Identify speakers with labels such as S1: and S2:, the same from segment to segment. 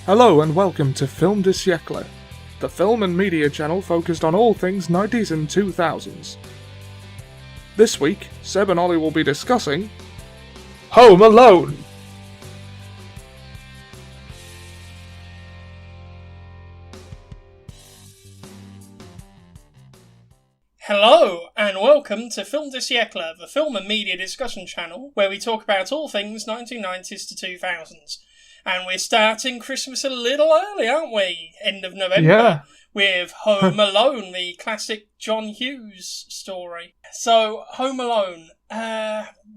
S1: Hello and welcome to Film de Siècle, the film and media channel focused on all things 90s and 2000s. This week, Seb and Olly will be discussing Home Alone!
S2: Hello, and welcome to Film de Siècle, the film and media discussion channel, where we talk about all things 1990s to 2000s. And we're starting Christmas a little early, aren't we? End of November.
S1: Yeah.
S2: With Home Alone, the classic John Hughes story. So, Home Alone.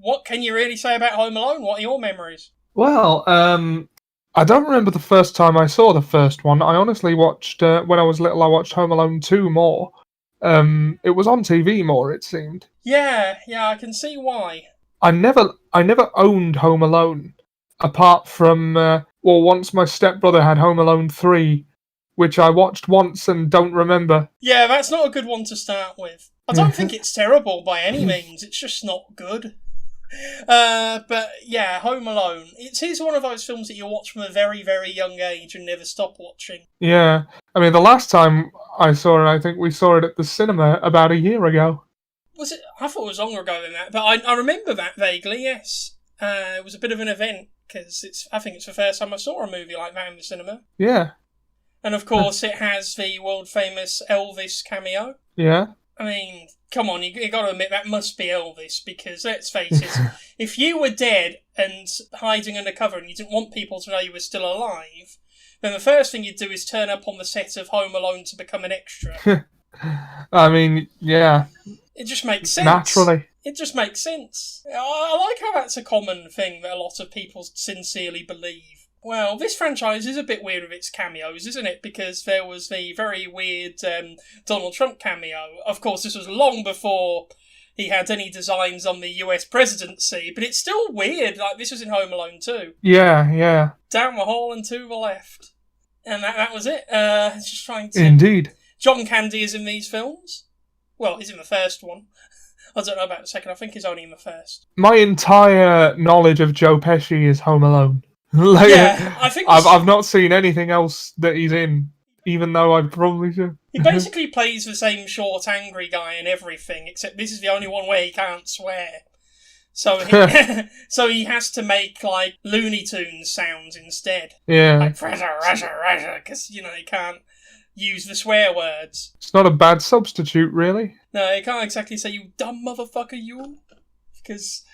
S2: What can you really say about Home Alone? What are your memories?
S1: Well, I don't remember the first time I saw the first one. I honestly watched, when I was little, I watched Home Alone 2 more. It was on TV more, it seemed.
S2: Yeah, I can see why.
S1: I never owned Home Alone, apart from, once my stepbrother had Home Alone 3, which I watched once and don't remember.
S2: Yeah, that's not a good one to start with. I don't think it's terrible by any means, it's just not good. But yeah, Home Alone. It's one of those films that you watch from a very, very young age and never stop watching.
S1: Yeah, I mean, the last time I saw it, I think we saw it at the cinema about a year ago.
S2: Was it? I thought it was longer ago than that, but I remember that vaguely, yes. It was a bit of an event, because I think it's the first time I saw a movie like that in the cinema.
S1: Yeah.
S2: And of course, it has the world-famous Elvis cameo.
S1: Yeah.
S2: I mean, come on, you got to admit that must be Elvis, because let's face it, if you were dead and hiding under cover and you didn't want people to know you were still alive, then the first thing you'd do is turn up on the set of Home Alone to become an extra.
S1: I mean, yeah.
S2: It just makes sense.
S1: Naturally.
S2: It just makes sense. I like how that's a common thing that a lot of people sincerely believe. Well, this franchise is a bit weird with its cameos, isn't it? Because there was the very weird Donald Trump cameo. Of course, this was long before he had any designs on the US presidency, but it's still weird. Like, this was in Home Alone 2.
S1: Yeah.
S2: Down the hall and to the left. And that was it. Just trying to...
S1: Indeed.
S2: John Candy is in these films. Well, he's in the first one. I don't know about the second. I think he's only in the first.
S1: My entire knowledge of Joe Pesci is Home Alone.
S2: Yeah, I think
S1: I've not seen anything else that he's in, even though I probably should.
S2: He basically plays the same short, angry guy in everything, except this is the only one where he can't swear. So he has to make, like, Looney Tunes sounds instead.
S1: Yeah.
S2: Like, because, he can't use the swear words.
S1: It's not a bad substitute, really.
S2: No, he can't exactly say, "You dumb motherfucker, you," because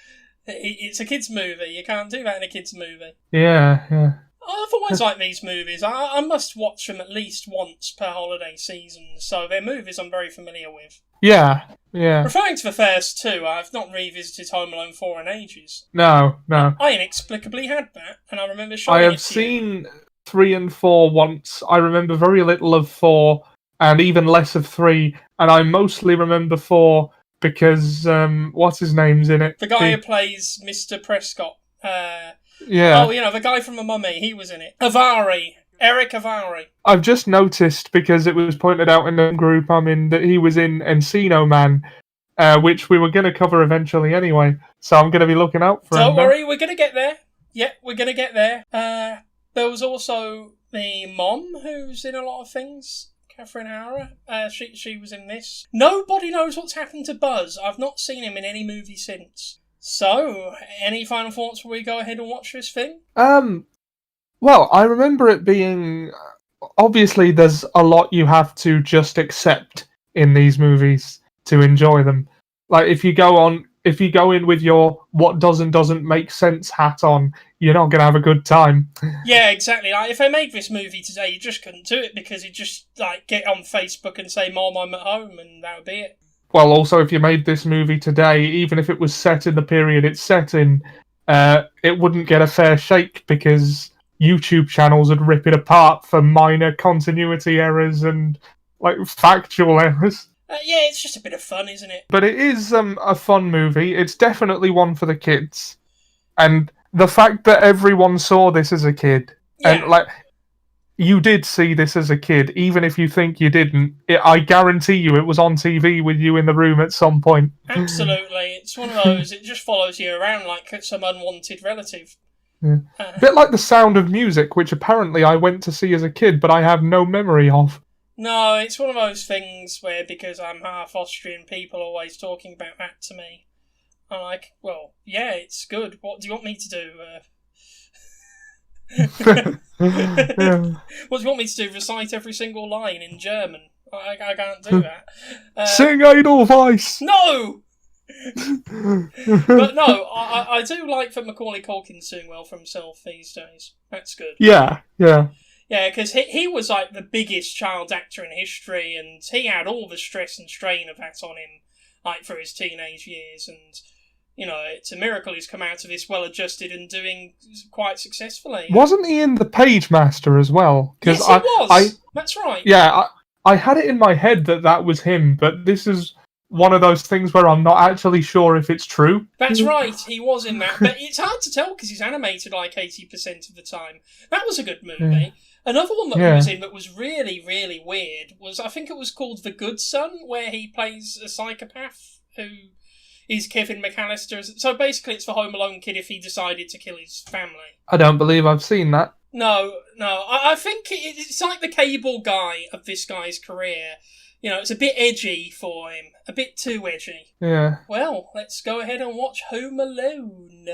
S2: it's a kids' movie. You can't do that in a kids' movie.
S1: Yeah.
S2: I've always liked these movies. I must watch them at least once per holiday season, so they're movies I'm very familiar with.
S1: Yeah.
S2: Referring to the first two, I've not revisited Home Alone 4 in ages.
S1: No.
S2: I inexplicably had that, and I remember showing
S1: I have
S2: it to you.
S1: seen 3 and 4 once. I remember very little of 4, and even less of 3, and I mostly remember 4 because, what's his name's in it?
S2: The guy who plays Mr. Prescott.
S1: Yeah.
S2: Oh, the guy from The Mummy, he was in it. Eric Avari.
S1: I've just noticed, because it was pointed out in the group I'm in, that he was in Encino Man, which we were going to cover eventually anyway, so I'm going to be looking out for him.
S2: Don't worry, we're going to get there. Yeah, we're going to get there. There was also the mom, who's in a lot of things. Catherine Hara. She was in this. Nobody knows what's happened to Buzz. I've not seen him in any movie since. So, any final thoughts before we go ahead and watch this thing?
S1: Well, I remember it being... Obviously, there's a lot you have to just accept in these movies to enjoy them. Like, if you go in with your what does and doesn't make sense hat on, you're not going to have a good time.
S2: Yeah, exactly. Like, if they made this movie today, you just couldn't do it because you'd just get on Facebook and say, "Mom, I'm at home," and that would be it.
S1: Well, also, if you made this movie today, even if it was set in the period it's set in, it wouldn't get a fair shake because YouTube channels would rip it apart for minor continuity errors and factual errors.
S2: Yeah, it's just a bit of fun, isn't it?
S1: But it is a fun movie. It's definitely one for the kids. And the fact that everyone saw this as a kid, and you did see this as a kid, even if you think you didn't. I guarantee you it was on TV with you in the room at some point.
S2: Absolutely. It's one of those, it just follows you around like some unwanted relative.
S1: Yeah. A bit like The Sound of Music, which apparently I went to see as a kid, but I have no memory of.
S2: No, it's one of those things where, because I'm half Austrian, people are always talking about that to me. I'm like, well, yeah, it's good. What do you want me to do?
S1: Yeah.
S2: What do you want me to do? Recite every single line in German? I can't do that.
S1: Sing Edelweiss!
S2: No! But no, I do like that Macaulay Culkin's doing well for himself these days. That's good.
S1: Yeah.
S2: Yeah, because he was like the biggest child actor in history, and he had all the stress and strain of that on him, like for his teenage years, and it's a miracle he's come out of this well-adjusted and doing quite successfully.
S1: Wasn't he in The Page Master as well?
S2: Yes, he was. That's right.
S1: Yeah, I had it in my head that was him, but this is one of those things where I'm not actually sure if it's true.
S2: That's right, he was in that. But it's hard to tell because he's animated like 80% of the time. That was a good movie.
S1: Yeah.
S2: Another one that he was in that was really, really weird was, I think it was called The Good Son, where he plays a psychopath who is Kevin McAllister. So basically it's the Home Alone kid if he decided to kill his family.
S1: I don't believe I've seen that.
S2: No. I think it's like the Cable Guy of this guy's career. It's a bit edgy for him. A bit too edgy.
S1: Yeah.
S2: Well, let's go ahead and watch Home Alone.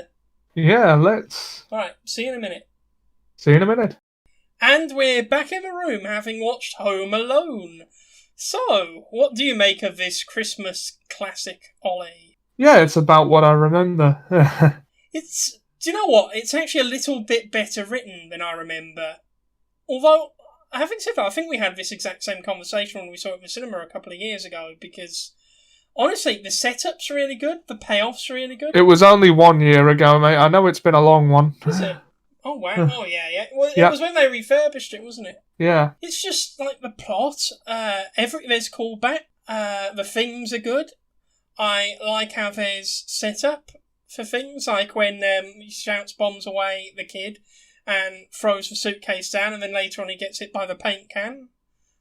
S1: Yeah, let's.
S2: Alright, see you in a minute.
S1: See you in a minute.
S2: And we're back in the room having watched Home Alone. So, what do you make of this Christmas classic, Ollie?
S1: Yeah, it's about what I remember.
S2: Do you know what? It's actually a little bit better written than I remember. Although, having said that, I think we had this exact same conversation when we saw it in the cinema a couple of years ago, because honestly, the setup's really good, the payoff's really good.
S1: It was only 1 year ago, mate. I know it's been a long one.
S2: Is it? Oh, wow. Oh, yeah. Well, it was when they refurbished it, wasn't it?
S1: Yeah.
S2: It's just, like, the plot. There's callback. The themes are good. I like how there's setup for things, like when he shouts bombs away the kid and throws the suitcase down, and then later on he gets hit by the paint can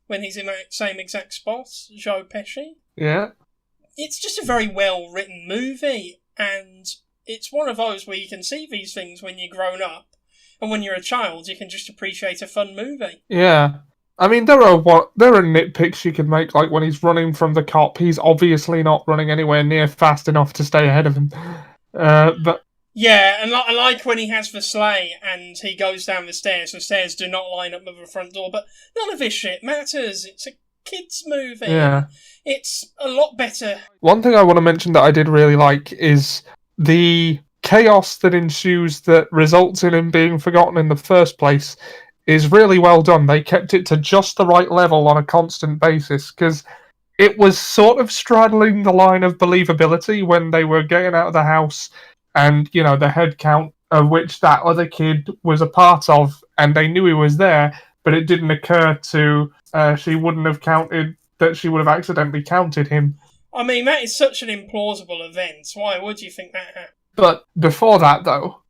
S2: when he's in that same exact spot, Joe Pesci.
S1: Yeah.
S2: It's just a very well-written movie, and it's one of those where you can see these things when you're grown up, and when you're a child, you can just appreciate a fun movie.
S1: Yeah. I mean, there are nitpicks you can make, like when he's running from the cop, he's obviously not running anywhere near fast enough to stay ahead of him. But
S2: yeah, and I like when he has the sleigh and he goes down the stairs do not line up with the front door, but none of this shit matters. It's a kids' movie.
S1: Yeah.
S2: It's a lot better.
S1: One thing I want to mention that I did really like is the chaos that ensues that results in him being forgotten in the first place is really well done. They kept it to just the right level on a constant basis, because it was sort of straddling the line of believability when they were getting out of the house and, the head count of which that other kid was a part of, and they knew he was there, but it didn't occur to she wouldn't have counted that she would have accidentally counted him.
S2: I mean, that is such an implausible event. Why would you think that happened?
S1: But before that, though,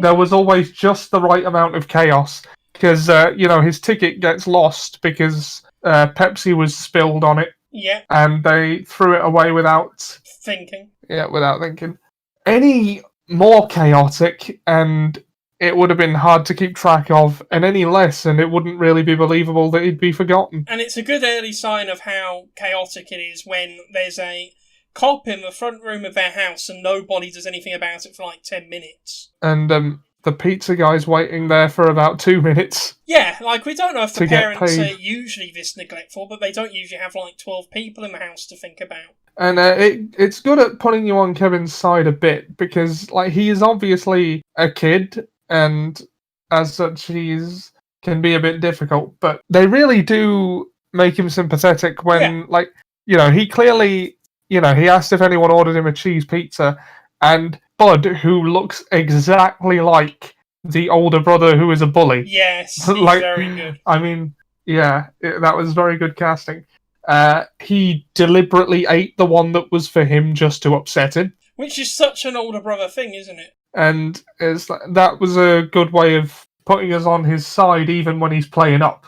S1: there was always just the right amount of chaos. Because, his ticket gets lost because Pepsi was spilled on it.
S2: Yeah.
S1: And they threw it away without
S2: thinking.
S1: Yeah, without thinking. Any more chaotic, and it would have been hard to keep track of, and any less, and it wouldn't really be believable that he'd be forgotten.
S2: And it's a good early sign of how chaotic it is when there's a cop in the front room of their house and nobody does anything about it for like 10 minutes.
S1: And, the pizza guy's waiting there for about 2 minutes.
S2: Yeah, like, we don't know if the parents are usually this neglectful, but they don't usually have, like, 12 people in the house to think about.
S1: And it's good at putting you on Kevin's side a bit, because, like, he is obviously a kid, and as such, can be a bit difficult, but they really do make him sympathetic when, he clearly, he asked if anyone ordered him a cheese pizza, and Bud, who looks exactly like the older brother who is a bully.
S2: Yes, he's very good.
S1: I mean, yeah, that was very good casting. He deliberately ate the one that was for him just to upset him.
S2: Which is such an older brother thing, isn't it?
S1: And that was a good way of putting us on his side even when he's playing up.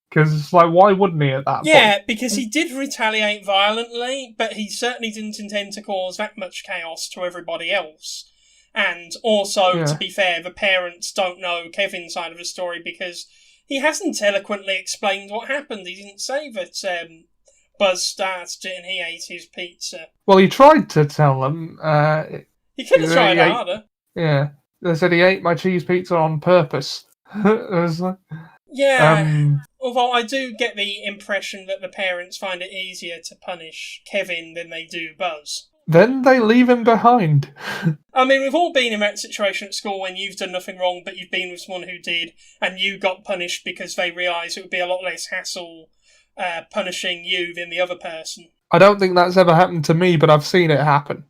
S1: Because it's like, why wouldn't he at that point?
S2: Yeah, because he did retaliate violently, but he certainly didn't intend to cause that much chaos to everybody else. And also, to be fair, the parents don't know Kevin's side of the story because he hasn't eloquently explained what happened. He didn't say that Buzz started it and he ate his pizza.
S1: Well, he tried to tell them.
S2: He could have tried harder.
S1: Yeah, they said he ate my cheese pizza on purpose.
S2: Yeah, although I do get the impression that the parents find it easier to punish Kevin than they do Buzz.
S1: Then they leave him behind.
S2: I mean, we've all been in that situation at school when you've done nothing wrong, but you've been with someone who did, and you got punished because they realised it would be a lot less hassle punishing you than the other person.
S1: I don't think that's ever happened to me, but I've seen it happen.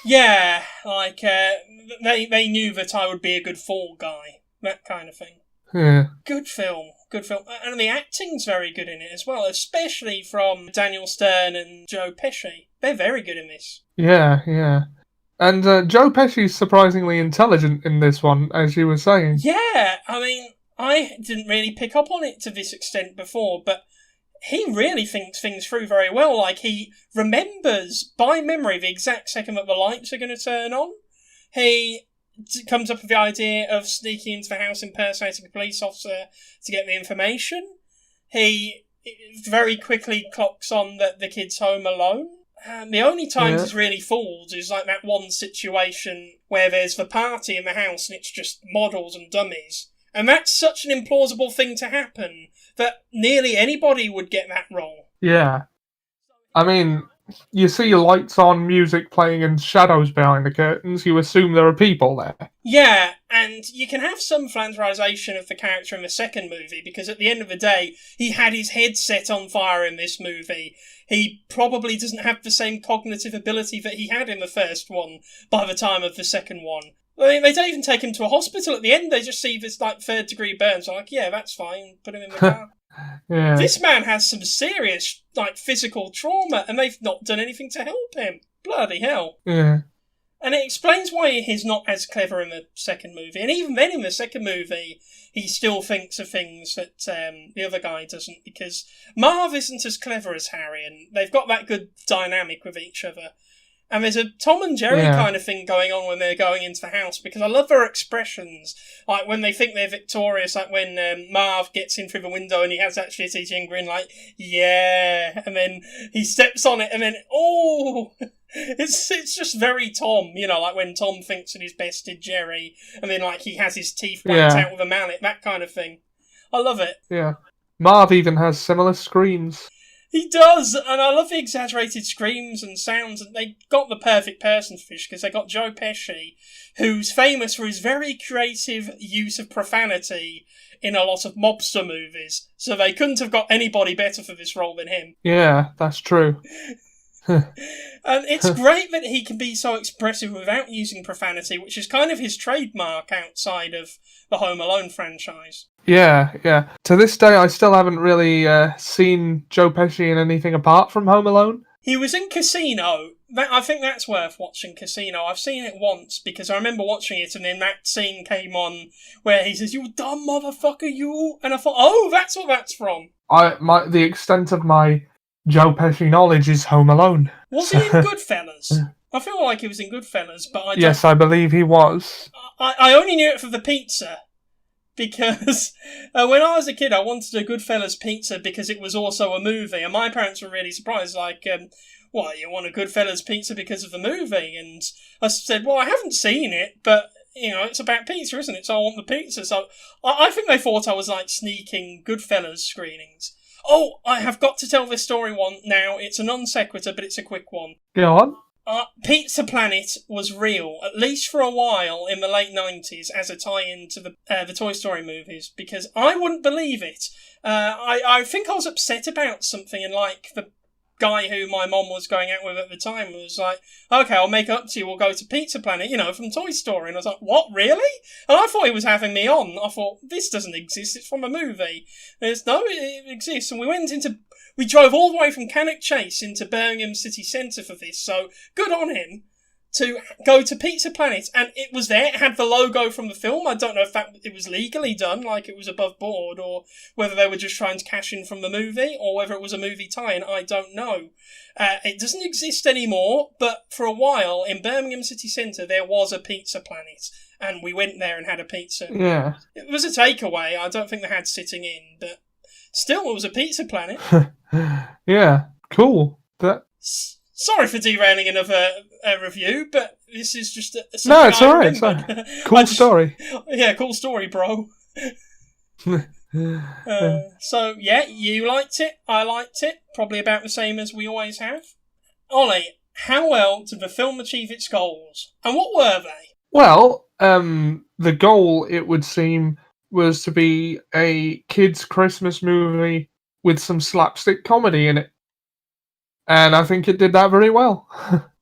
S2: Yeah, like, they knew that I would be a good fall guy, that kind of thing.
S1: Yeah.
S2: Good film. And the acting's very good in it as well, especially from Daniel Stern and Joe Pesci. They're very good in this.
S1: Yeah. And Joe Pesci's surprisingly intelligent in this one, as you were saying.
S2: Yeah, I mean, I didn't really pick up on it to this extent before, but he really thinks things through very well. Like, he remembers by memory the exact second that the lights are going to turn on. He comes up with the idea of sneaking into the house, impersonating a police officer to get the information. He very quickly clocks on that the kid's home alone. The only times he's really fooled is like that one situation where there's the party in the house and it's just models and dummies. And that's such an implausible thing to happen that nearly anybody would get that wrong.
S1: Yeah. I mean, you see lights on, music playing, and shadows behind the curtains, you assume there are people there.
S2: Yeah, and you can have some flanderization of the character in the second movie, because at the end of the day, he had his head set on fire in this movie. He probably doesn't have the same cognitive ability that he had in the first one by the time of the second one. I mean, they don't even take him to a hospital at the end, they just see this, like, third-degree burn, so like, yeah, that's fine, put him in the car.
S1: Yeah.
S2: This man has some serious, like, physical trauma, and they've not done anything to help him. Bloody hell.
S1: Yeah.
S2: And it explains why he's not as clever in the second movie. And even then, in the second movie, he still thinks of things that the other guy doesn't, because Marv isn't as clever as Harry, and they've got that good dynamic with each other. And there's a Tom and Jerry kind of thing going on when they're going into the house, because I love their expressions. Like, when they think they're victorious, like when Marv gets in through the window and he has that shit-eating grin, like, yeah, and then he steps on it and then, oh, it's just very Tom, you know, like when Tom thinks that he's bested Jerry, and then, like, he has his teeth whacked out with a mallet, that kind of thing. I love it.
S1: Yeah. Marv even has similar screams.
S2: He does, and I love the exaggerated screams and sounds. And they got the perfect person for this, because they got Joe Pesci, who's famous for his very creative use of profanity in a lot of mobster movies. So they couldn't have got anybody better for this role than him.
S1: Yeah, that's true.
S2: And it's great that he can be so expressive without using profanity, which is kind of his trademark outside of the Home Alone franchise.
S1: Yeah. To this day, I still haven't really seen Joe Pesci in anything apart from Home Alone.
S2: He was in Casino. I think that's worth watching, Casino. I've seen it once, because I remember watching it, and then that scene came on where he says, "You dumb motherfucker, you!" And I thought, oh, that's what that's from.
S1: The extent of my Joe Pesci knowledge is Home Alone.
S2: Was he in Goodfellas? I feel like he was in Goodfellas, but I don't...
S1: Yes, I believe he was.
S2: I only knew it for the pizza, because when I was a kid, I wanted a Goodfellas pizza because it was also a movie, and my parents were really surprised, like, what, you want a Goodfellas pizza because of the movie? And I said, well, I haven't seen it, but, you know, it's about pizza, isn't it? So I want the pizza. So I think they thought I was, like, sneaking Goodfellas screenings. Oh, I have got to tell this story now. It's a non sequitur, but it's a quick one.
S1: Go on.
S2: Pizza Planet was real, at least for a while in the late 90s, as a tie-in to the Toy Story movies, because I wouldn't believe it. I think I was upset about something, and, like, the guy who my mom was going out with at the time was like, okay, I'll make it up to you, we'll go to Pizza Planet, you know, from Toy Story. And I was like, what, really? And I thought he was having me on. I thought, this doesn't exist, it's from a movie. No, it exists. And we drove all the way from Cannock Chase into Birmingham City Centre for this, so good on him. to go to Pizza Planet, and it was there. It had the logo from the film. I don't know if it was legally done, like it was above board, or whether they were just trying to cash in from the movie, or whether it was a movie tie-in. I don't know. It doesn't exist anymore, but for a while in Birmingham city centre there was a Pizza Planet, and we went there and had a pizza.
S1: Yeah.
S2: It was a takeaway. I don't think they had sitting in, but still, it was a Pizza Planet.
S1: Yeah, cool.
S2: Sorry for derailing another review, but this is just
S1: no, it's alright. It's fine. Cool story.
S2: Yeah, cool story, bro. So, yeah, you liked it. I liked it. Probably about the same as we always have. Ollie, how well did the film achieve its goals? And what were they?
S1: Well, the goal, it would seem, was to be a kids' Christmas movie with some slapstick comedy in it. And I think it did that very well.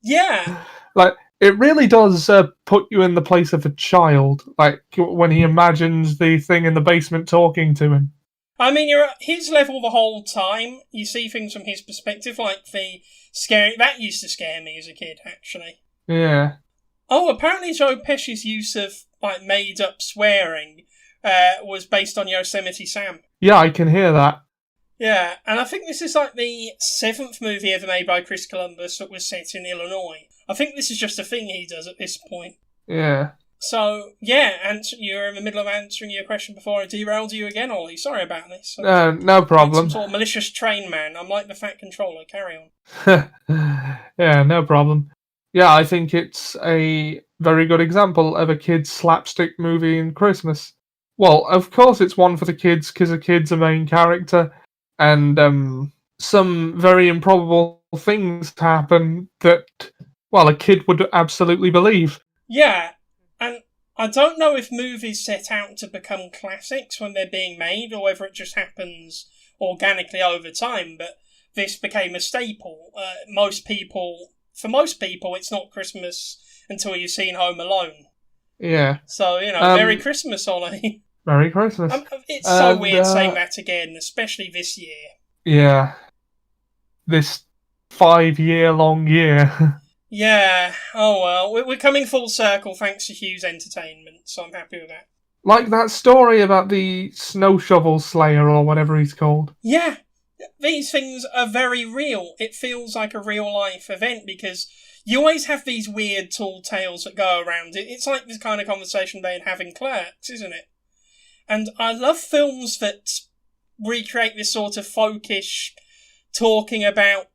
S2: Yeah.
S1: Like, it really does put you in the place of a child, like when he imagines the thing in the basement talking to him.
S2: I mean, you're at his level the whole time. You see things from his perspective, like the scary... That used to scare me as a kid, actually.
S1: Yeah.
S2: Oh, apparently Joe Pesci's use of like made-up swearing was based on Yosemite Sam.
S1: Yeah, I can hear that.
S2: Yeah, and I think this is like the 7th movie ever made by Chris Columbus that was set in Illinois. I think this is just a thing he does at this point.
S1: Yeah.
S2: So, yeah, and you're in the middle of answering your question before I derailed you again, Ollie. Sorry about this.
S1: No problem.
S2: I'm some sort of malicious train man. I'm like the Fat Controller. Carry on.
S1: Yeah, no problem. Yeah, I think it's a very good example of a kid's slapstick movie in Christmas. Well, of course it's one for the kids because a kid's a main character, and some very improbable things happen that, well, a kid would absolutely believe.
S2: Yeah, and I don't know if movies set out to become classics when they're being made, or whether it just happens organically over time, but this became a staple. For most people, it's not Christmas until you've seen Home Alone.
S1: Yeah.
S2: So, Merry Christmas, Ollie.
S1: Merry Christmas.
S2: It's so weird saying that again, especially this year.
S1: Yeah. This 5-year-long year.
S2: Yeah, oh well. We're coming full circle thanks to Hughes Entertainment, so I'm happy with that.
S1: Like that story about the snow shovel slayer or whatever he's called.
S2: Yeah, these things are very real. It feels like a real-life event because you always have these weird tall tales that go around. It's like this kind of conversation they'd have in Clerks, isn't it? And I love films that recreate this sort of folkish talking about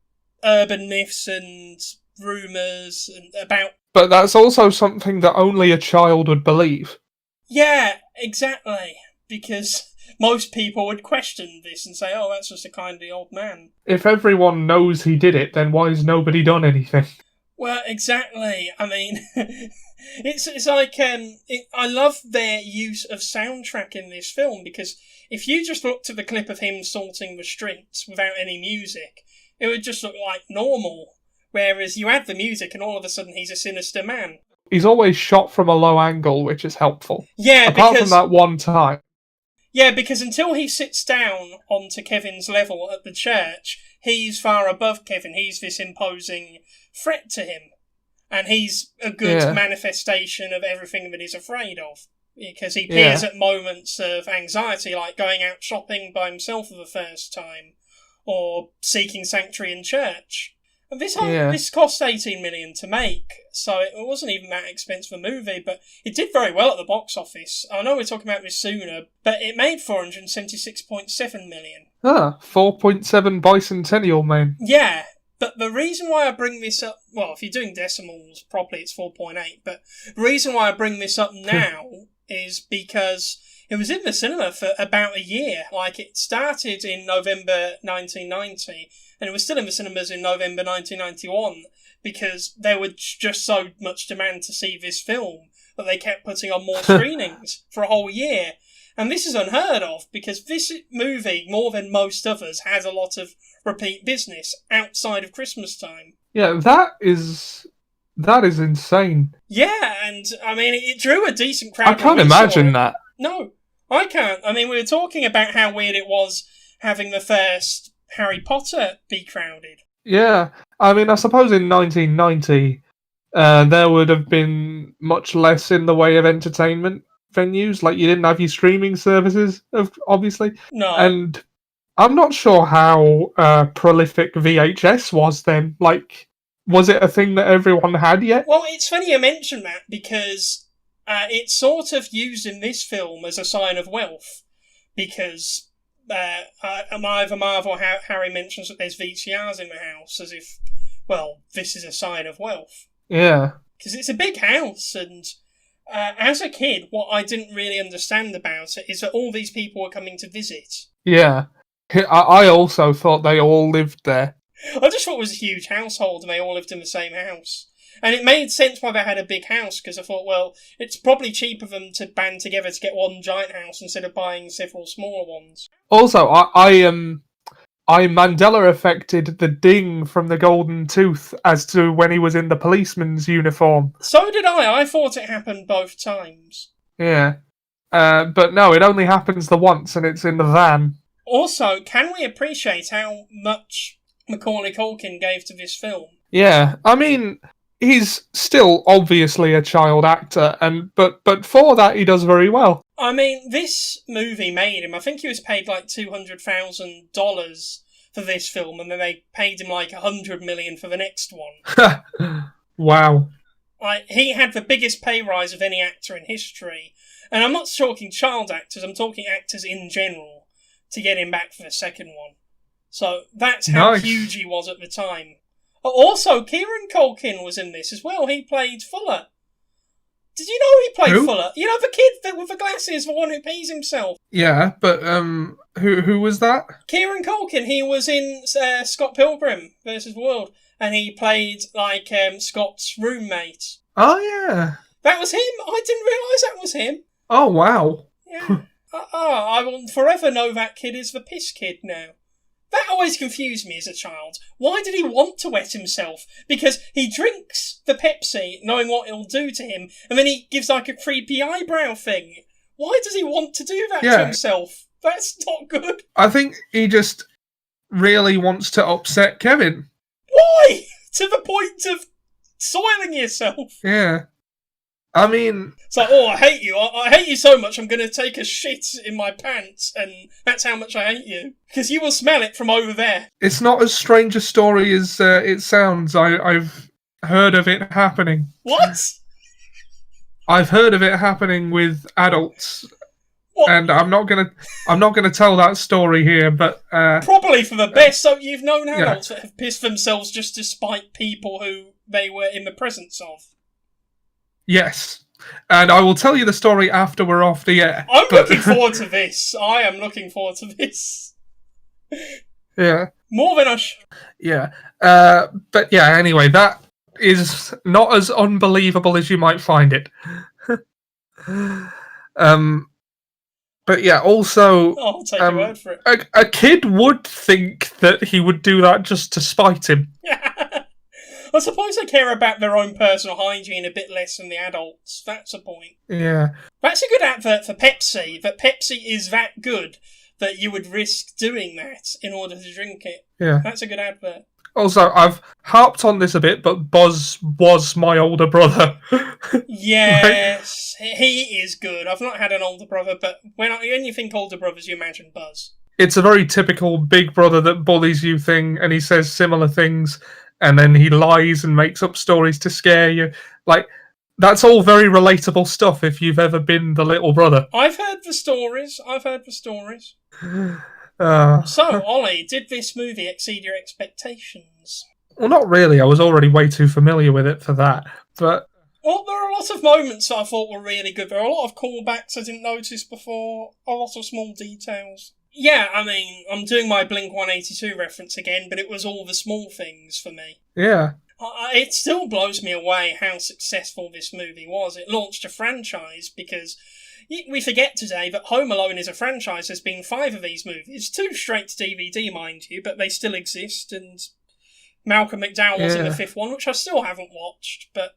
S2: urban myths and rumours and about...
S1: But that's also something that only a child would believe.
S2: Yeah, exactly. Because most people would question this and say, oh, that's just a kindly old man.
S1: If everyone knows he did it, then why has nobody done anything?
S2: Well, exactly. I mean, it's like... I love their use of soundtrack in this film, because if you just looked at the clip of him salting the streets without any music, it would just look like normal. Whereas you add the music and all of a sudden he's a sinister man.
S1: He's always shot from a low angle, which is helpful.
S2: Yeah,
S1: Apart from that one time.
S2: Yeah, because until he sits down onto Kevin's level at the church, he's far above Kevin. He's this imposing threat to him. And he's a good manifestation of everything that he's afraid of. Because he appears at moments of anxiety, like going out shopping by himself for the first time, or seeking sanctuary in church. And this cost $18 million to make, so it wasn't even that expensive a movie, but it did very well at the box office. I know we're talking about this sooner, but it made $476.7 million.
S1: 4.7 bicentennial, man.
S2: Yeah, but the reason why I bring this up, well, if you're doing decimals properly, it's 4.8, but the reason why I bring this up now is because it was in the cinema for about a year. Like, it started in November 1990, and it was still in the cinemas in November 1991, because there was just so much demand to see this film that they kept putting on more screenings for a whole year. And this is unheard of, because this movie, more than most others, has a lot of repeat business outside of Christmas time.
S1: Yeah, that is insane.
S2: Yeah, and, I mean, it drew a decent crowd.
S1: I can't imagine that.
S2: No, I can't. I mean, we were talking about how weird it was having the first Harry Potter be crowded.
S1: Yeah, I mean, I suppose in 1990, there would have been much less in the way of entertainment venues. Like, you didn't have your streaming services, obviously.
S2: No.
S1: And I'm not sure how prolific VHS was then. Like, was it a thing that everyone had yet?
S2: Well, it's funny you mention that, because it's sort of used in this film as a sign of wealth, because either Marv or Harry mentions that there's VCRs in the house, as if, well, this is a sign of wealth.
S1: Yeah.
S2: Because it's a big house, and as a kid, what I didn't really understand about it is that all these people were coming to visit.
S1: Yeah. I also thought they all lived there.
S2: I just thought it was a huge household and they all lived in the same house. And it made sense why they had a big house, because I thought, well, it's probably cheaper for them to band together to get one giant house instead of buying several smaller ones.
S1: Also, I Mandela affected the ding from the golden tooth as to when he was in the policeman's uniform.
S2: So did I. I thought it happened both times.
S1: Yeah. But no, it only happens the once, and it's in the van.
S2: Also, can we appreciate how much Macaulay Culkin gave to this film?
S1: Yeah, I mean, he's still obviously a child actor, but for that he does very well.
S2: I mean, this movie made him. I think he was paid like $200,000 for this film, and then they paid him like $100 million for the next one.
S1: Wow.
S2: He had the biggest pay rise of any actor in history, and I'm not talking child actors. I'm talking actors in general, to get him back for the second one. So that's how huge he was at the time. Also, Kieran Culkin was in this as well. He played Fuller. Did you know he played Fuller? You know, the kid with the glasses, the one who pees himself.
S1: Yeah, but who was that?
S2: Kieran Culkin. He was in Scott Pilgrim vs. World, and he played like Scott's roommate.
S1: Oh yeah,
S2: that was him. I didn't realise that was him.
S1: Oh wow.
S2: Yeah. I will forever know that kid is the piss kid now. That always confused me as a child. Why did he want to wet himself? Because he drinks the Pepsi, knowing what it'll do to him, and then he gives like a creepy eyebrow thing. Why does he want to do that to himself? That's not good.
S1: I think he just really wants to upset Kevin.
S2: Why? To the point of soiling yourself?
S1: Yeah. I mean...
S2: It's like, oh, I hate you. I hate you so much I'm going to take a shit in my pants, and that's how much I hate you. Because you will smell it from over there.
S1: It's not as strange a story as it sounds. I've heard of it happening.
S2: What?
S1: I've heard of it happening with adults.
S2: What?
S1: And I'm not gonna tell that story here, but...
S2: Probably for the best. So you've known adults that have pissed themselves just to spite people who they were in the presence of?
S1: Yes, and I will tell you the story after we're off the air.
S2: I'm looking forward to this. I am looking forward to this.
S1: Yeah.
S2: More than
S1: Yeah. But yeah, anyway, that is not as unbelievable as you might find it. But yeah, also...
S2: I'll take your word for
S1: it. A kid would think that he would do that just to spite him.
S2: I suppose they care about their own personal hygiene a bit less than the adults. That's a point.
S1: Yeah.
S2: That's a good advert for Pepsi, that Pepsi is that good that you would risk doing that in order to drink it.
S1: Yeah.
S2: That's a good advert.
S1: Also, I've harped on this a bit, but Buzz was my older brother.
S2: Yes, he is good. I've not had an older brother, but when you think older brothers, you imagine Buzz.
S1: It's a very typical big brother that bullies you thing, and he says similar things, and then he lies and makes up stories to scare you. Like, that's all very relatable stuff if you've ever been the little brother.
S2: I've heard the stories. So, Ollie, did this movie exceed your expectations?
S1: Well, not really. I was already way too familiar with it for that. But
S2: well, there are a lot of moments that I thought were really good. There are a lot of callbacks I didn't notice before. A lot of small details. Yeah, I mean, I'm doing my Blink-182 reference again, but it was all the small things for me.
S1: Yeah.
S2: It still blows me away how successful this movie was. It launched a franchise because... we forget today that Home Alone is a franchise. There's been 5 of these movies. 2 straight to DVD, mind you, but they still exist. And Malcolm McDowell was in the 5th one, which I still haven't watched, but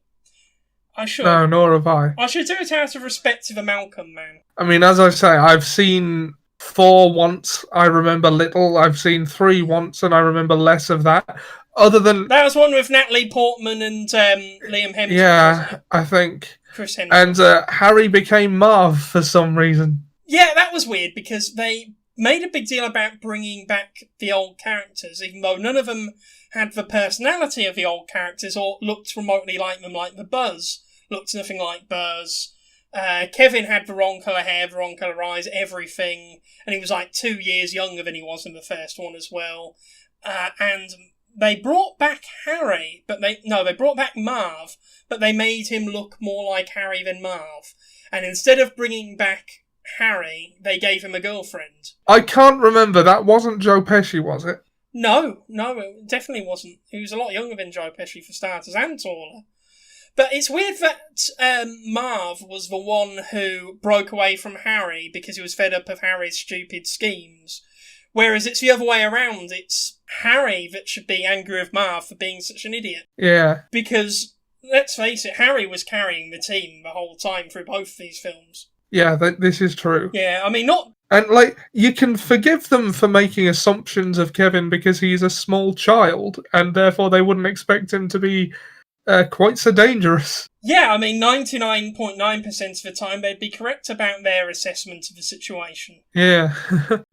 S2: I should.
S1: No, nor have I.
S2: I should do it out of respect to the Malcolm man.
S1: I mean, as I say, I've seen 4 once. I remember little. I've seen 3 once, and I remember less of that. other than...
S2: That was one with Natalie Portman and Liam Hemsworth, wasn't
S1: Yeah,
S2: it?
S1: I think.
S2: Chris Hemsworth.
S1: And Harry became Marv for some reason.
S2: Yeah, that was weird because they made a big deal about bringing back the old characters, even though none of them had the personality of the old characters or looked remotely like them, like the Buzz looked nothing like Buzz. Kevin had the wrong colour hair, the wrong colour eyes, everything, and he was like 2 years younger than he was in the first one as well. And they brought back Harry, they brought back Marv, but they made him look more like Harry than Marv. And instead of bringing back Harry, they gave him a girlfriend.
S1: I can't remember. That wasn't Joe Pesci, was it?
S2: No, it definitely wasn't. He was a lot younger than Joe Pesci for starters, and taller. But it's weird that Marv was the one who broke away from Harry because he was fed up of Harry's stupid schemes. Whereas it's the other way around. It's Harry that should be angry with Marv for being such an idiot.
S1: Yeah.
S2: Because, let's face it, Harry was carrying the team the whole time through both these films.
S1: Yeah, this is true.
S2: Yeah, I mean, not...
S1: And, you can forgive them for making assumptions of Kevin because he's a small child, and therefore they wouldn't expect him to be quite so dangerous.
S2: Yeah, I mean, 99.9% of the time they'd be correct about their assessment of the situation.
S1: Yeah.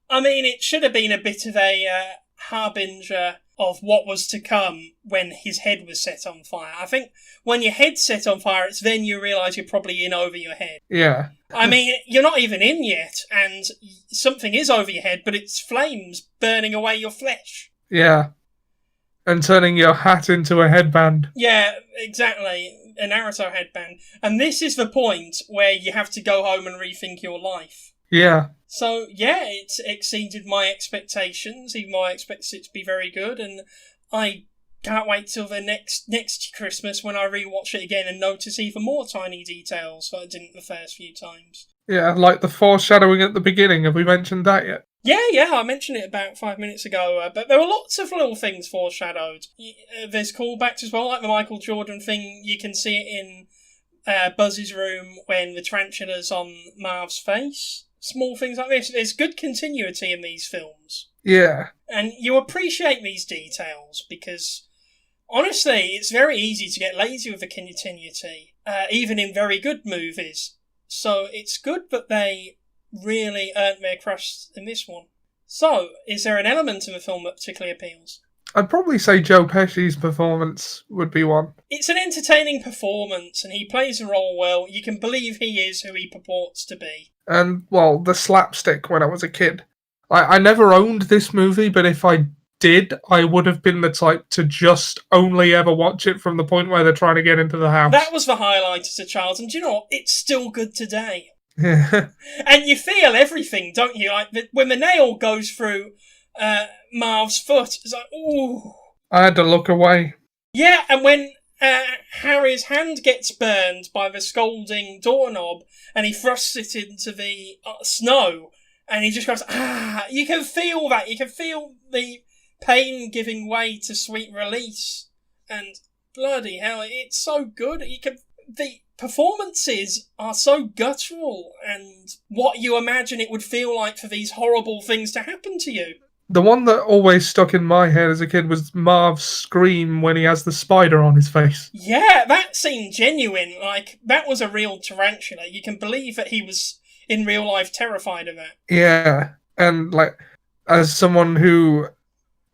S2: I mean, it should have been a bit of a harbinger of what was to come when his head was set on fire. I think when your head's set on fire, it's then you realise you're probably in over your head.
S1: Yeah.
S2: I mean, you're not even in yet, and something is over your head, but it's flames burning away your flesh.
S1: Yeah. And turning your hat into a headband.
S2: Yeah, exactly. A Naruto headband. And this is the point where you have to go home and rethink your life.
S1: Yeah.
S2: So, yeah, it's exceeded my expectations, even though I expected it to be very good, and I can't wait till the next Christmas when I rewatch it again and notice even more tiny details that I didn't the first few times.
S1: Yeah, like the foreshadowing at the beginning. Have we mentioned that yet?
S2: Yeah, I mentioned it about 5 minutes ago, but there were lots of little things foreshadowed. There's callbacks as well, like the Michael Jordan thing. You can see it in Buzz's room when the tarantula's on Marv's face. Small things like this. There's good continuity in these films.
S1: Yeah.
S2: And you appreciate these details because, honestly, it's very easy to get lazy with the continuity, even in very good movies. So it's good that they really earned their crust in this one. So, is there an element in the film that particularly appeals?
S1: I'd probably say Joe Pesci's performance would be one.
S2: It's an entertaining performance, and he plays the role well. You can believe he is who he purports to be.
S1: And, well, the slapstick when I was a kid. I never owned this movie, but if I did, I would have been the type to just only ever watch it from the point where they're trying to get into the house.
S2: That was the highlight as a child, and do you know what? It's still good today.
S1: Yeah.
S2: And you feel everything, don't you? Like when the nail goes through Marv's foot, it's like, ooh.
S1: I had to look away.
S2: Yeah, and when Harry's hand gets burned by the scalding doorknob and he thrusts it into the snow and he just goes, you can feel that. You can feel the pain giving way to sweet release. And bloody hell, it's so good. The performances are so guttural and what you imagine it would feel like for these horrible things to happen to you.
S1: The one that always stuck in my head as a kid was Marv's scream when he has the spider on his face.
S2: Yeah, that seemed genuine. Like, that was a real tarantula. You can believe that he was, in real life, terrified of that.
S1: Yeah, and, as someone who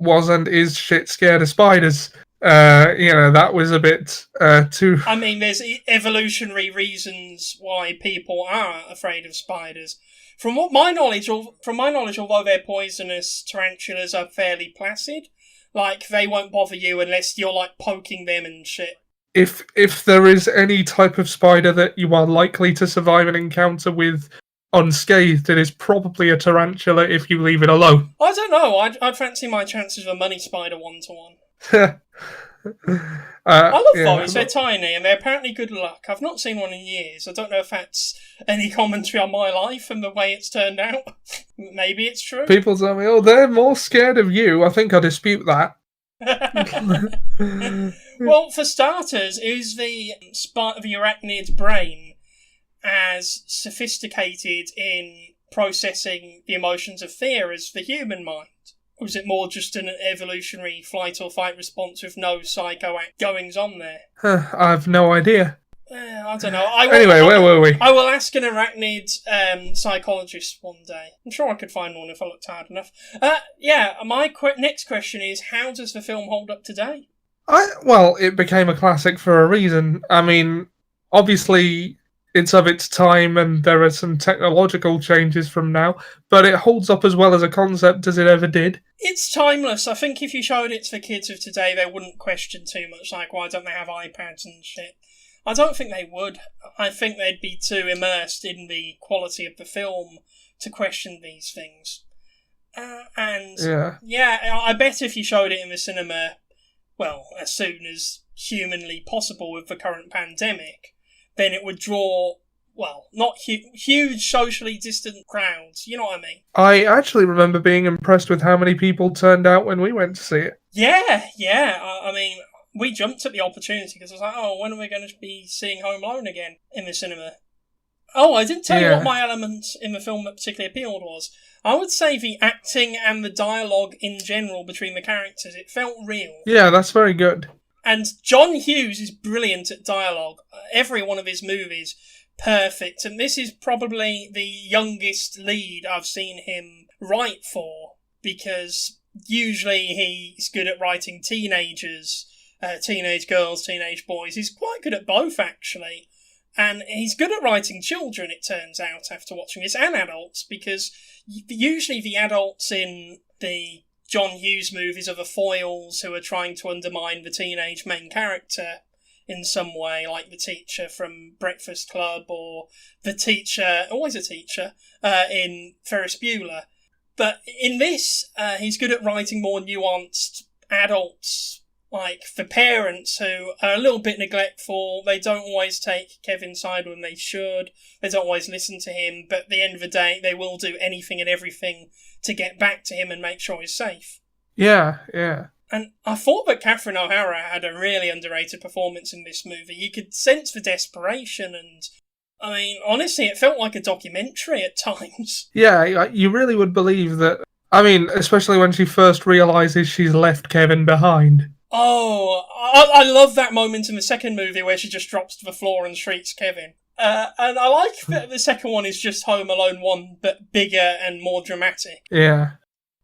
S1: was and is shit scared of spiders, that was a bit too...
S2: I mean, there's evolutionary reasons why people are afraid of spiders. From my knowledge, although they're poisonous, tarantulas are fairly placid. Like, they won't bother you unless you're, poking them and shit.
S1: If there is any type of spider that you are likely to survive an encounter with unscathed, it is probably a tarantula if you leave it alone.
S2: I don't know. I'd fancy my chances of a money spider 1-to-1. I love those. They're tiny and they're apparently good luck. I've not seen one in years. I don't know if that's any commentary on my life and the way it's turned out. Maybe it's true.
S1: People tell me, they're more scared of you. I think I dispute that.
S2: Well, for starters, is the part of the arachnid brain as sophisticated in processing the emotions of fear as the human mind? Or was it more just an evolutionary flight or fight response with no psycho goings on there?
S1: I have no idea.
S2: I don't know.
S1: Anyway, where were we?
S2: I will ask an arachnid psychologist one day. I'm sure I could find one if I looked hard enough. My next question is, how does the film hold up today?
S1: Well, it became a classic for a reason. I mean, obviously, it's of its time and there are some technological changes from now, but it holds up as well as a concept as it ever did.
S2: It's timeless. I think if you showed it to the kids of today, they wouldn't question too much, like, why don't they have iPads and shit? I don't think they would. I think they'd be too immersed in the quality of the film to question these things. I bet if you showed it in the cinema, well, as soon as humanly possible with the current pandemic, then it would draw, well, not huge socially distant crowds. You know what I mean?
S1: I actually remember being impressed with how many people turned out when we went to see it.
S2: Yeah. I mean, we jumped at the opportunity because I was like, oh, when are we going to be seeing Home Alone again in the cinema? Oh, I didn't tell you what my element in the film that particularly appealed was. I would say the acting and the dialogue in general between the characters. It felt real. Yeah,
S1: that's very good.
S2: And John Hughes is brilliant at dialogue. Every one of his movies, perfect. And this is probably the youngest lead I've seen him write for, because usually he's good at writing teenagers, teenage girls, teenage boys. He's quite good at both, actually. And he's good at writing children, it turns out, after watching this, and adults, because usually the adults in the John Hughes movies are the foils who are trying to undermine the teenage main character in some way, like the teacher from Breakfast Club, or the teacher, always a teacher, in Ferris Bueller. But in this, he's good at writing more nuanced adults, like the parents who are a little bit neglectful. They don't always take Kevin's side when they should. They don't always listen to him, but at the end of the day, they will do anything and everything to get back to him and make sure he's safe.
S1: Yeah.
S2: And I thought that Catherine O'Hara had a really underrated performance in this movie. You could sense the desperation, and I mean, honestly, it felt like a documentary at times.
S1: Yeah, you really would believe that. I mean, especially when she first realises she's left Kevin behind.
S2: Oh, I love that moment in the second movie where she just drops to the floor and shrieks Kevin. And I like that the second one is just Home Alone 1, but bigger and more dramatic.
S1: Yeah.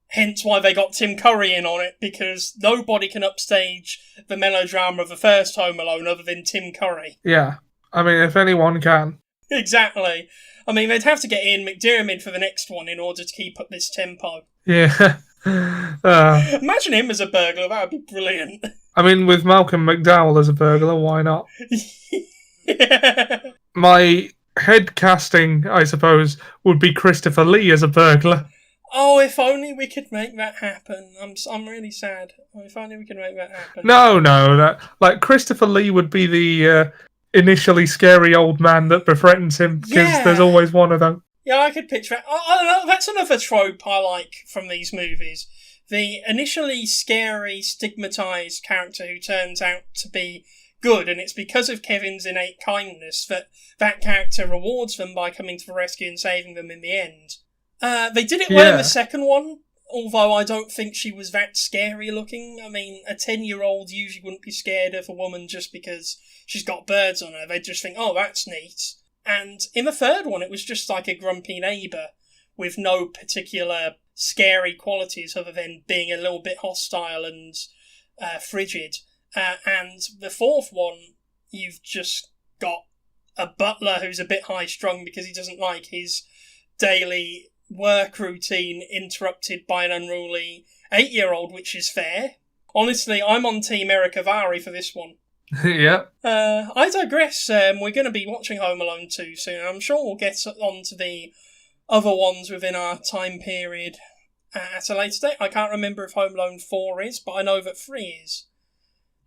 S2: Hence why they got Tim Curry in on it, because nobody can upstage the melodrama of the first Home Alone other than Tim Curry.
S1: Yeah. I mean, if anyone can.
S2: Exactly. I mean, they'd have to get Ian McDiarmid for the next one in order to keep up this tempo.
S1: Yeah.
S2: Imagine him as a burglar, that would be brilliant.
S1: I mean, with Malcolm McDowell as a burglar, why not?
S2: Yeah.
S1: My head casting, I suppose, would be Christopher Lee as a burglar.
S2: Oh, if only we could make that happen. I'm really sad. If only we could make that happen.
S1: No. Like, Christopher Lee would be the initially scary old man that befriends him, because there's always one of them.
S2: Yeah, I could picture it. I don't know, that's another trope I like from these movies. The initially scary, stigmatised character who turns out to be good, and it's because of Kevin's innate kindness that character rewards them by coming to the rescue and saving them in the end. They did it well in the second one, although I don't think she was that scary looking. I mean, a 10-year-old usually wouldn't be scared of a woman just because she's got birds on her. They'd just think, oh, that's neat. And in the third one, it was just like a grumpy neighbour with no particular scary qualities other than being a little bit hostile and frigid. And the fourth one, you've just got a butler who's a bit high-strung because he doesn't like his daily work routine interrupted by an unruly 8-year-old, which is fair. Honestly, I'm on Team Eric Avari for this one.
S1: Yeah.
S2: I digress. We're going to be watching Home Alone 2 soon. I'm sure we'll get on to the other ones within our time period at a later date. I can't remember if Home Alone 4 is, but I know that 3 is.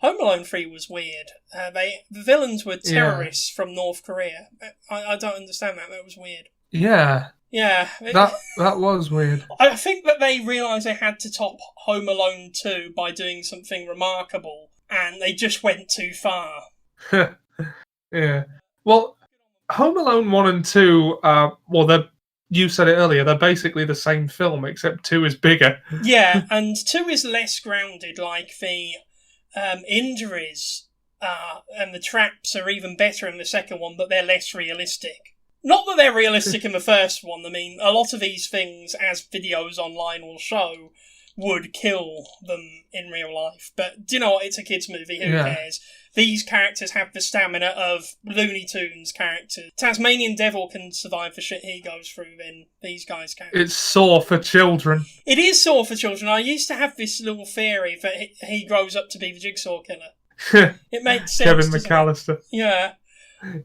S2: Home Alone 3 was weird. The villains were terrorists from North Korea. I don't understand that. That was weird.
S1: Yeah.
S2: Yeah.
S1: That was weird.
S2: I think that they realised they had to top Home Alone 2 by doing something remarkable, and they just went too far.
S1: Yeah. Well, Home Alone 1 and 2, they're you said it earlier, they're basically the same film, except 2 is bigger.
S2: Yeah, and 2 is less grounded, like the injuries and the traps are even better in the second one, but they're less realistic. Not that they're realistic in the first one. I mean, a lot of these things, as videos online will show, would kill them in real life. But do you know what? It's a kids' movie. Who cares? These characters have the stamina of Looney Tunes characters. Tasmanian Devil can survive the shit he goes through, then these guys can.
S1: It's sore for children.
S2: It is sore for children. I used to have this little theory that he grows up to be the Jigsaw Killer. It makes sense.
S1: Kevin McAllister.
S2: Yeah.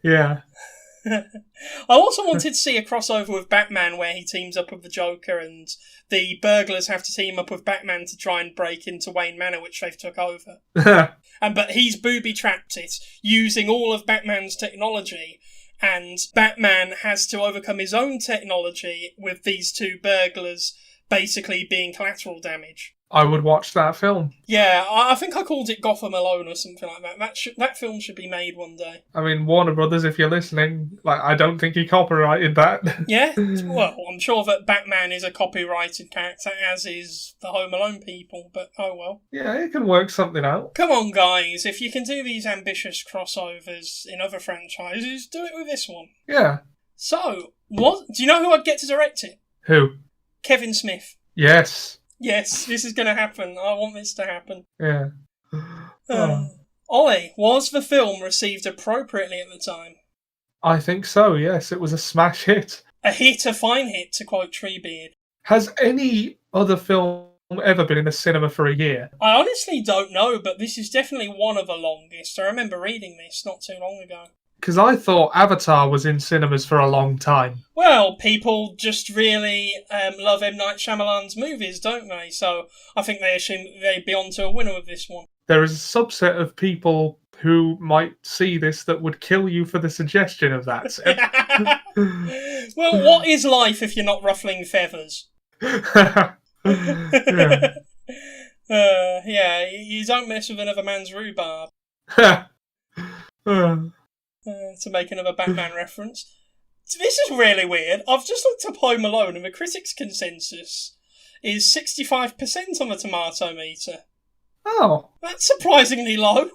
S1: Yeah.
S2: I also wanted to see a crossover with Batman where he teams up with the Joker and the burglars have to team up with Batman to try and break into Wayne Manor, which they've took over. But he's booby-trapped it using all of Batman's technology, and Batman has to overcome his own technology with these 2 burglars basically being collateral damage.
S1: I would watch that film.
S2: Yeah, I think I called it Gotham Alone or something like that. That film should be made one day.
S1: I mean, Warner Brothers, if you're listening, I don't think he copyrighted that.
S2: Yeah? Well, I'm sure that Batman is a copyrighted character, as is the Home Alone people, but oh well.
S1: Yeah, it can work something out.
S2: Come on, guys, if you can do these ambitious crossovers in other franchises, do it with this one.
S1: Yeah.
S2: So, do you know who I'd get to direct it?
S1: Who?
S2: Kevin Smith.
S1: Yes.
S2: Yes, this is going to happen. I want this to happen.
S1: Yeah.
S2: Ollie, was the film received appropriately at the time?
S1: I think so, yes. It was a smash hit.
S2: A fine hit, to quote Treebeard.
S1: Has any other film ever been in the cinema for a year?
S2: I honestly don't know, but this is definitely one of the longest. I remember reading this not too long ago.
S1: Because I thought Avatar was in cinemas for a long time.
S2: Well, people just really love M. Night Shyamalan's movies, don't they? So I think they assume they'd be onto a winner with this one.
S1: There is a subset of people who might see this that would kill you for the suggestion of that.
S2: Well, what is life if you're not ruffling feathers?
S1: Yeah.
S2: Yeah, you don't mess with another man's rhubarb. To make another Batman reference. This is really weird. I've just looked up Home Alone and the critics' consensus is 65% on the tomato meter.
S1: Oh.
S2: That's surprisingly low.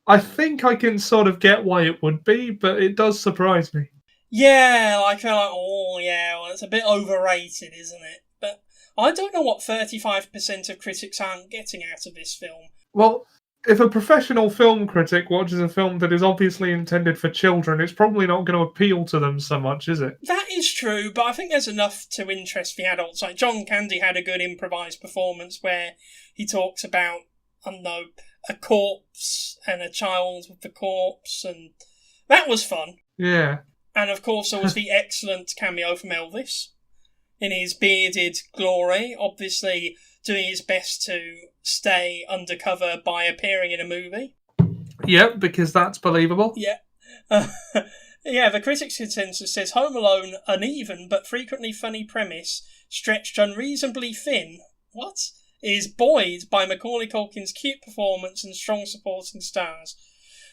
S1: I think I can sort of get why it would be, but it does surprise me.
S2: Yeah, they're like, oh yeah, well, it's a bit overrated, isn't it? But I don't know what 35% of critics aren't getting out of this film.
S1: Well, if a professional film critic watches a film that is obviously intended for children, it's probably not going to appeal to them so much, is it?
S2: That is true, but I think there's enough to interest the adults. Like, John Candy had a good improvised performance where he talks about, I don't know, a corpse and a child with the corpse, and that was fun.
S1: Yeah.
S2: And of course there was the excellent cameo from Elvis in his bearded glory, obviously doing his best to stay undercover by appearing in a movie.
S1: Yep, because that's believable.
S2: Yeah. Yeah, the critics' consensus says Home Alone, uneven but frequently funny premise, stretched unreasonably thin, is buoyed by Macaulay Culkin's cute performance and strong supporting stars.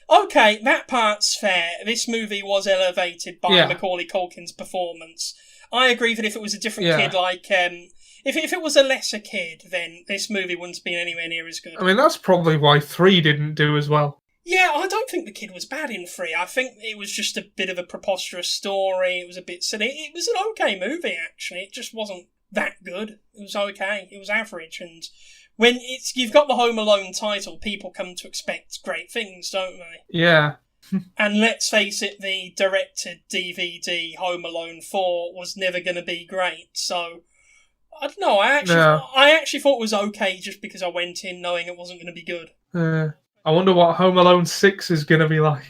S2: Okay, that part's fair. This movie was elevated by Macaulay Culkin's performance. I agree that if it was a different kid, like, if it was a lesser kid, then this movie wouldn't have been anywhere near as good.
S1: I mean, that's probably why 3 didn't do as well.
S2: Yeah, I don't think the kid was bad in 3. I think it was just a bit of a preposterous story. It was a bit silly. It was an okay movie, actually. It just wasn't that good. It was okay. It was average, and when you've got the Home Alone title, people come to expect great things, don't they?
S1: Yeah.
S2: And let's face it, the directed DVD Home Alone 4 was never going to be great, so I don't know, I actually thought it was okay just because I went in knowing it wasn't going to be good.
S1: I wonder what Home Alone 6 is going to be like.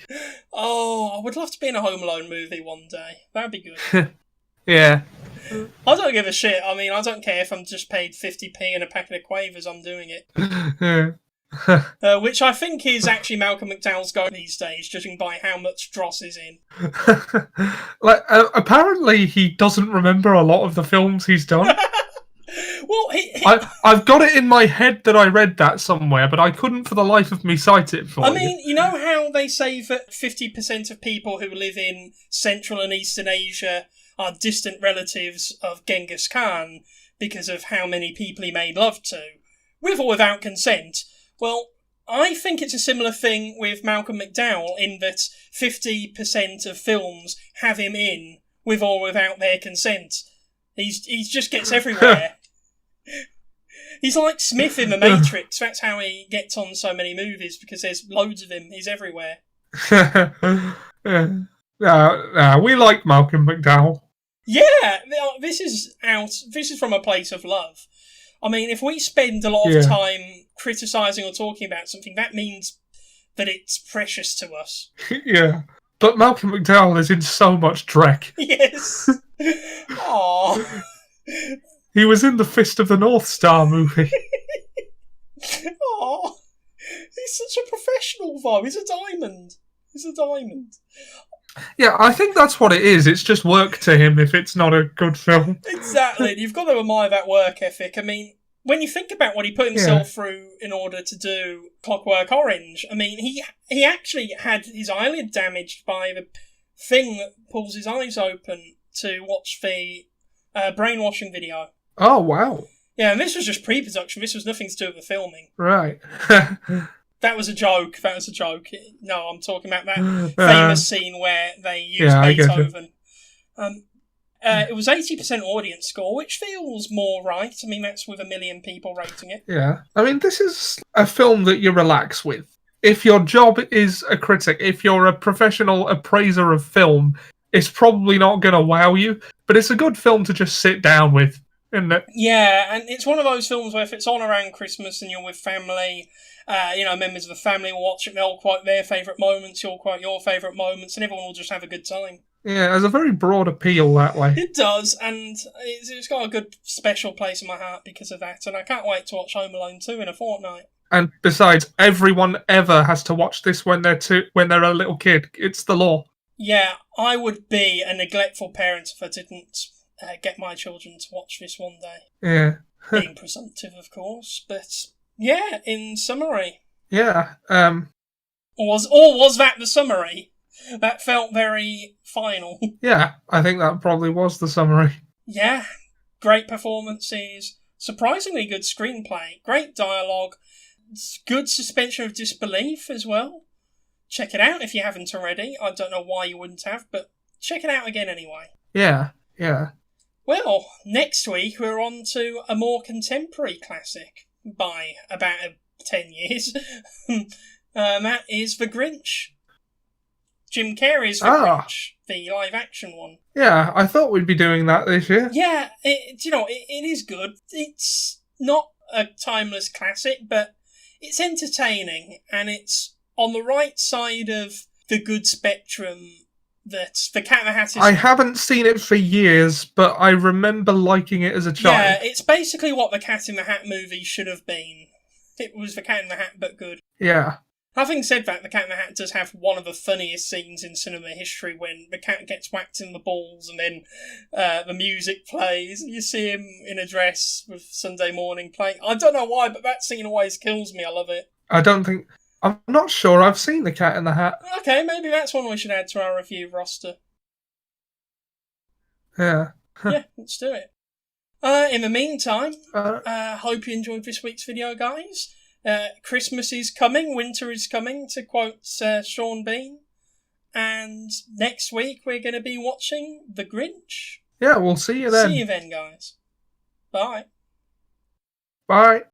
S2: Oh, I would love to be in a Home Alone movie one day. That'd be good.
S1: Yeah.
S2: I don't give a shit. I mean, I don't care if I'm just paid 50p and a packet of quavers, I'm doing it. Which I think is actually Malcolm McDowell's goal these days, judging by how much Dross is in.
S1: Apparently he doesn't remember a lot of the films he's done.
S2: Well,
S1: I've got it in my head that I read that somewhere, but I couldn't for the life of me cite it for you.
S2: I mean, you know how they say that 50% of people who live in Central and Eastern Asia are distant relatives of Genghis Khan because of how many people he made love to, with or without consent. Well, I think it's a similar thing with Malcolm McDowell in that 50% of films have him in with or without their consent. He just gets everywhere. He's like Smith in The Matrix. That's how he gets on so many movies, because there's loads of him. He's everywhere.
S1: We like Malcolm McDowell.
S2: Yeah, this is from a place of love. I mean, if we spend a lot of time criticising or talking about something, that means that it's precious to us.
S1: Yeah. But Malcolm McDowell is in so much Drek.
S2: Yes. Aww.
S1: He was in the Fist of the North Star movie.
S2: Aww. He's such a professional, though. He's a diamond.
S1: Yeah, I think that's what it is. It's just work to him if it's not a good film.
S2: Exactly. You've got to admire that work ethic. I mean, when you think about what he put himself through in order to do Clockwork Orange, I mean, he actually had his eyelid damaged by the thing that pulls his eyes open to watch the brainwashing video.
S1: Oh, wow.
S2: Yeah, and this was just pre-production. This was nothing to do with the filming.
S1: Right.
S2: That was a joke. No, I'm talking about that famous scene where they use Beethoven. It was 80% audience score, which feels more right. I mean, that's with 1 million people rating it.
S1: Yeah. I mean, this is a film that you relax with. If your job is a critic, if you're a professional appraiser of film, it's probably not going to wow you, but it's a good film to just sit down with, isn't it?
S2: Yeah, and it's one of those films where if it's on around Christmas and you're with family, members of the family will watch it, they'll quote their favourite moments, you'll quote your favourite moments, and everyone will just have a good time.
S1: Yeah, it has a very broad appeal that way.
S2: It does, and it's got a good special place in my heart because of that, and I can't wait to watch Home Alone 2 in a fortnight.
S1: And besides, everyone ever has to watch this when they're a little kid. It's the law.
S2: Yeah, I would be a neglectful parent if I didn't get my children to watch this one day.
S1: Yeah.
S2: Being presumptive, of course, but yeah, in summary.
S1: Yeah.
S2: Was that the summary? That felt very final.
S1: Yeah, I think that probably was the summary.
S2: Yeah, great performances, surprisingly good screenplay, great dialogue, good suspension of disbelief as well. Check it out if you haven't already. I don't know why you wouldn't have, but check it out again anyway.
S1: Yeah.
S2: Well, next week we're on to a more contemporary classic by about 10 years. That is The Grinch. Jim Carrey's The Grinch, the live-action one.
S1: Yeah, I thought we'd be doing that this year.
S2: Yeah, it is good. It's not a timeless classic, but it's entertaining, and it's on the right side of the good spectrum that The Cat in the Hat is.
S1: I haven't seen it for years, but I remember liking it as a child.
S2: Yeah, it's basically what the Cat in the Hat movie should have been. It was The Cat in the Hat, but good.
S1: Yeah.
S2: Having said that, The Cat in the Hat does have one of the funniest scenes in cinema history when the cat gets whacked in the balls and then the music plays and you see him in a dress with Sunday Morning playing. I don't know why, but that scene always kills me. I love it.
S1: I'm not sure I've seen The Cat in the Hat.
S2: Okay, maybe that's one we should add to our review roster.
S1: Yeah.
S2: Yeah, let's do it. In the meantime, hope you enjoyed this week's video, guys. Christmas is coming, winter is coming, to quote Sean Bean. And next week we're going to be watching The Grinch.
S1: Yeah, we'll see you then.
S2: See you then, guys. Bye.
S1: Bye.